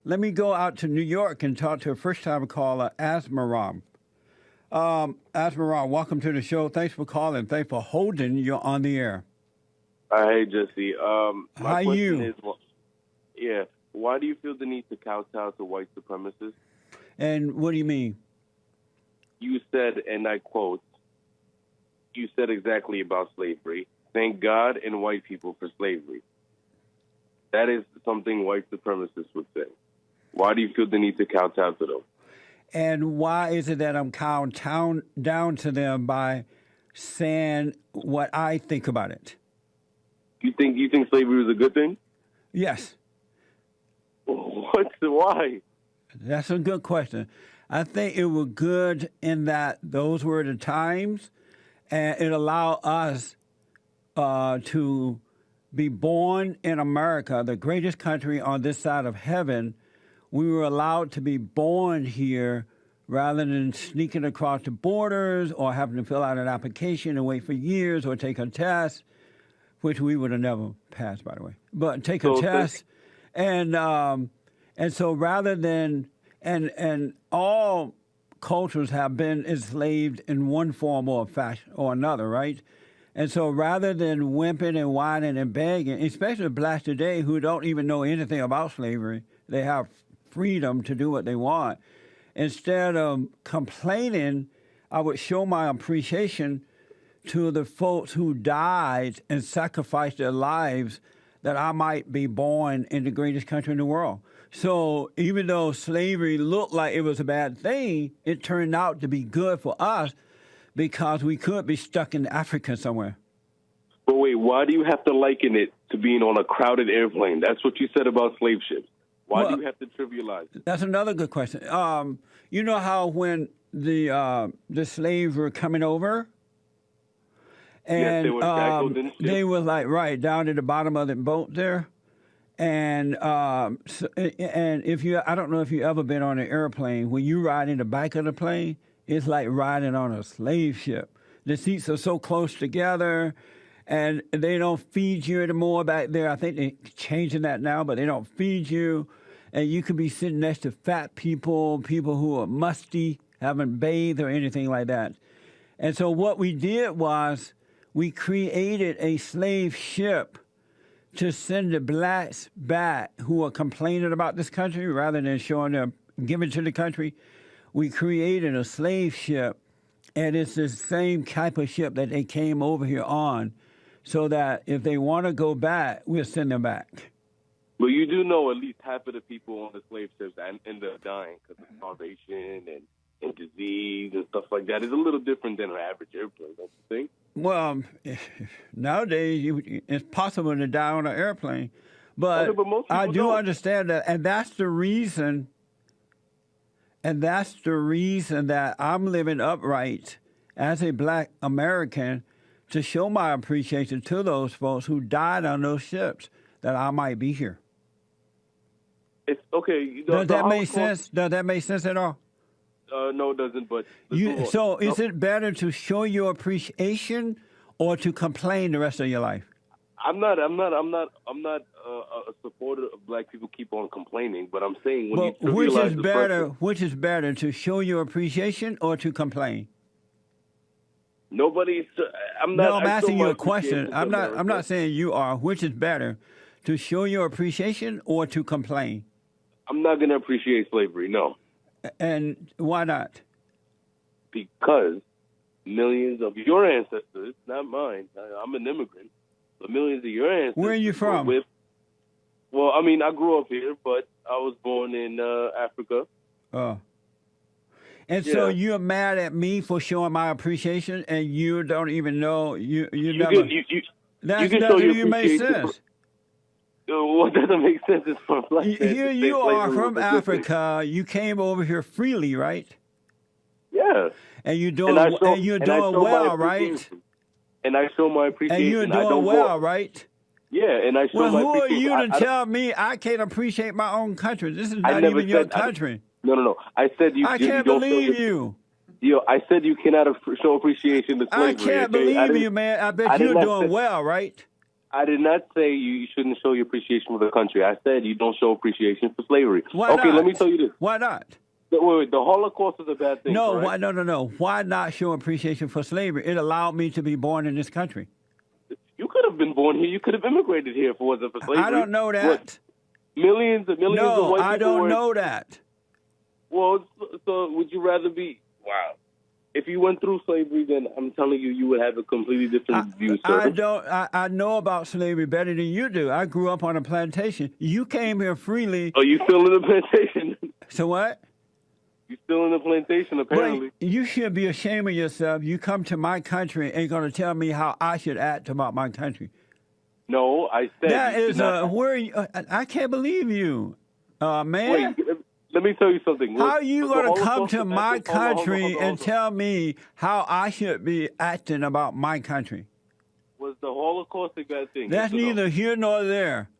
Let me go out to New York and talk to a first-time caller, Asmerom. Asmerom, welcome to the show. Thanks for calling. Thanks for holding. You're on the air. Hey, Jesse. How My question you? is, yeah, why do you feel the need to kowtow to white supremacists? And what do you mean? You said, and I quote, you said exactly about slavery. Thank God and white people for slavery. That is something white supremacists would say. Why do you feel the need to kowtow to them? And why is it that I'm cowing down to them by saying what I think about it? You think slavery was a good thing? Yes, What? Why? that's a good question. I think it was good in that those were the times, and it allowed us to be born in America, the greatest country on this side of heaven. We were allowed to be born here rather than sneaking across the borders or having to fill out an application and wait for years or take a test, which we would have never passed, by the way. But take a test, and so rather than and all cultures have been enslaved in one form or fashion or another, right? And so rather than wimping and whining and begging, especially blacks today who don't even know anything about slavery, they have freedom to do what they want. Instead of complaining, I would show my appreciation to the folks who died and sacrificed their lives that I might be born in the greatest country in the world. So even though slavery looked like it was a bad thing, it turned out to be good for us because we could be stuck in Africa somewhere. But wait, why do you have to liken it to being on a crowded airplane? That's what you said about slave ships. Why do you have to trivialize it? That's another good question. You know how when the slaves were coming over, and yes, they were like right down at the bottom of the boat there, and and if you, I don't know if you ever been on an airplane. When you ride in the back of the plane, it's like riding on a slave ship. The seats are so close together, and they don't feed you anymore back there. I think they're changing that now, but they don't feed you. And you could be sitting next to fat people, people who are musty, haven't bathed or anything like that. And so what we did was we created a slave ship to send the blacks back who are complaining about this country rather than showing them, giving to the country. We created a slave ship, and it's the same type of ship that they came over here on, so that if they want to go back, we'll send them back. Well, you do know at least half of the people on the slave ships end up dying because of starvation and disease and stuff like that. It's a little different than an average airplane, don't you think? Well, nowadays it's possible to die on an airplane, but I do understand that, and that's the reason. And that's the reason that I'm living upright as a black American to show my appreciation to those folks who died on those ships that I might be here. It's okay. Does that make sense? Does that make sense at all? No, it doesn't. But so, is it better to show your appreciation or to complain the rest of your life? I'm not a supporter of black people keep on complaining, but I'm saying when you which is better, to show your appreciation or to complain? Nobody's. I'm asking you a question. I'm not saying you are. Which is better, to show your appreciation or to complain? I'm not going to appreciate slavery. No. And why not? Because millions of your ancestors, not mine. I'm an immigrant. But millions of your ancestors. Where are you from? Well, I mean, I grew up here, but I was born in Africa. Oh. And so you're mad at me for showing my appreciation, and you don't even know you never. That doesn't even make sense. What doesn't make sense is for black. Here you are from Africa. You came over here freely, right? Yeah. And you're doing well, right? And I show my appreciation. And you're doing well, right? Yeah, and I show my appreciation. Well, who are you to tell me I can't appreciate my own country? This is not even your country. No. I said you. I can't believe you. I said you cannot show appreciation to slavery. I can't believe you, man. I bet you're doing well, right? I did not say you shouldn't show your appreciation for the country. I said you don't show appreciation for slavery. Why okay, not? Let me tell you this. Why not? Wait, the Holocaust is a bad thing. No, correct? no. Why not show appreciation for slavery? It allowed me to be born in this country. You could have been born here. You could have immigrated here if it wasn't for slavery. I don't know that. What? Millions of white people. No, I don't know that. Well, so would you rather be? Wow. If you went through slavery, then I'm telling you, you would have a completely different view, sir. I know about slavery better than you do. I grew up on a plantation. You came here freely. Oh, you still in the plantation? So what? You still in the plantation, apparently. But you should be ashamed of yourself. You come to my country and ain't going to tell me how I should act about my country. No, I said that is I can't believe you, man. Wait, let me tell you something. How are you going to come to my country and tell me how I should be acting about my country? Was the Holocaust a bad thing? That's neither here nor there.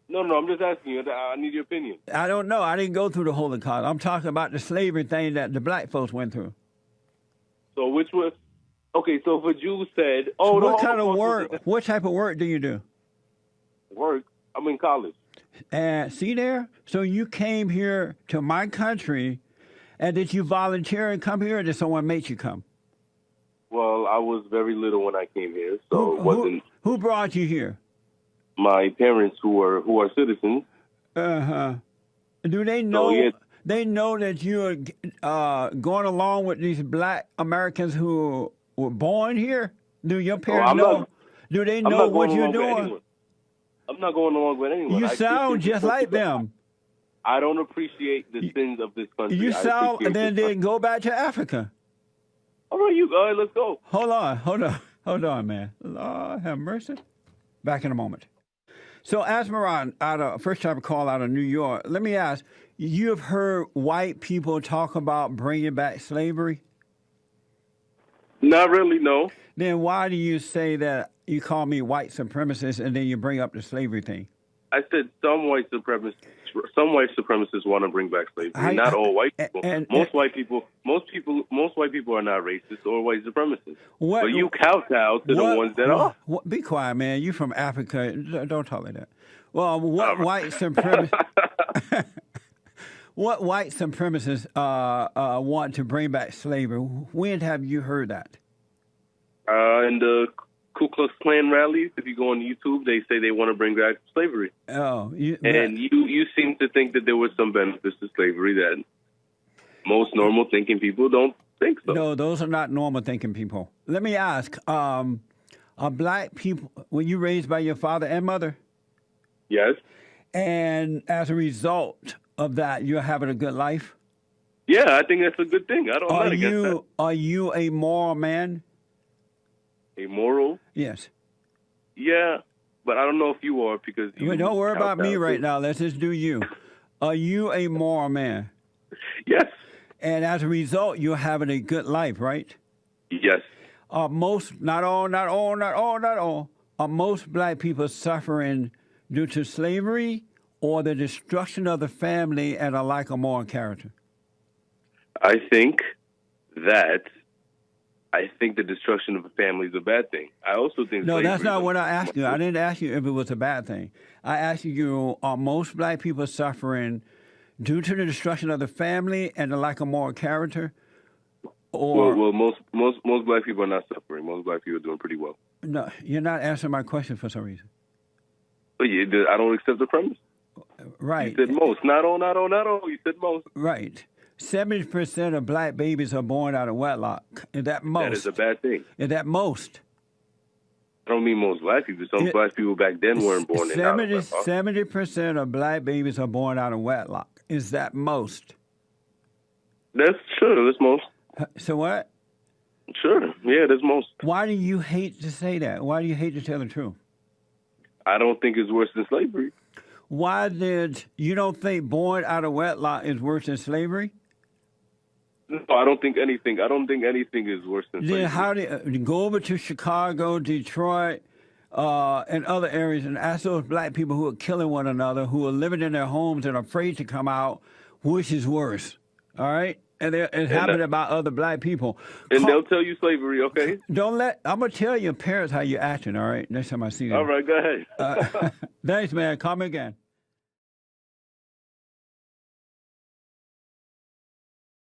No, I'm just asking you. I need your opinion. I don't know. I didn't go through the Holocaust. I'm talking about the slavery thing that the black folks went through. So which was... Okay, so if a Jew said... Oh, so what kind of work? What type of work do you do? Work? I'm in college. And see there? So you came here to my country, and did you volunteer and come here, or did someone make you come? Well, I was very little when I came here, so it wasn't... Who brought you here? My parents, who are citizens. Uh-huh. Do they know? So, yes. They know that you're going along with these black Americans who were born here? Do your parents know? Do they know what you're doing? I'm not going along with anyone. You sound just like them. I don't appreciate the sins of this country. You sound, then go back to Africa. All right, let's go. Hold on, man. Lord have mercy. Back in a moment. So, Asmerom, first time call out of New York. Let me ask, you have heard white people talk about bringing back slavery? Not really, no. Then why do you say that you call me white supremacist and then you bring up the slavery thing? I said some white supremacists want to bring back slavery. Not all white people. Most white people are not racist or white supremacists. But you kowtow to the ones that are. Be quiet, man. You from Africa. Don't talk like that. Well, what white supremacists? What white supremacists want to bring back slavery? When have you heard that? In the Ku Klux Klan rallies, if you go on YouTube, they say they want to bring back slavery. Oh, you seem to think that there was some benefits to slavery that most normal thinking people don't think so. No, those are not normal thinking people. Let me ask: are black people? Were you raised by your father and mother? Yes. And as a result of that, you're having a good life? Yeah, I think that's a good thing. I'm not against that. Are you a moral man? A moral? Yes. Yeah, but I don't know if you are because you... Don't worry about me right now. Let's just do you. Are you a moral man? Yes. And as a result, you're having a good life, right? Yes. Are most black people suffering due to slavery or the destruction of the family and a lack of moral character? I think the destruction of a family is a bad thing. I also think... No, that's not what I asked you. I didn't ask you if it was a bad thing. I asked you, are most black people suffering due to the destruction of the family and the lack of moral character? Or most black people are not suffering. Most black people are doing pretty well. No, you're not answering my question for some reason. But I don't accept the premise. Right. You said most. Not all. You said most. Right. 70% of black babies are born out of wedlock. Is that most? That is a bad thing. Is that most? I don't mean most black people. Some black people back then weren't born in out of wedlock. 70% of black babies are born out of wedlock. Is that most? That's most. So what? Sure. Yeah, that's most. Why do you hate to say that? Why do you hate to tell the truth? I don't think it's worse than slavery. Why you don't think born out of wedlock is worse than slavery? No, I don't think anything is worse than slavery. Then how do you go over to Chicago, Detroit, and other areas and ask those black people who are killing one another, who are living in their homes and are afraid to come out, which is worse? All right? And it happened about other black people. And they'll tell you slavery, okay? I'm going to tell your parents how you're acting, all right? Next time I see them. All right, go ahead. Thanks, man. Call me again.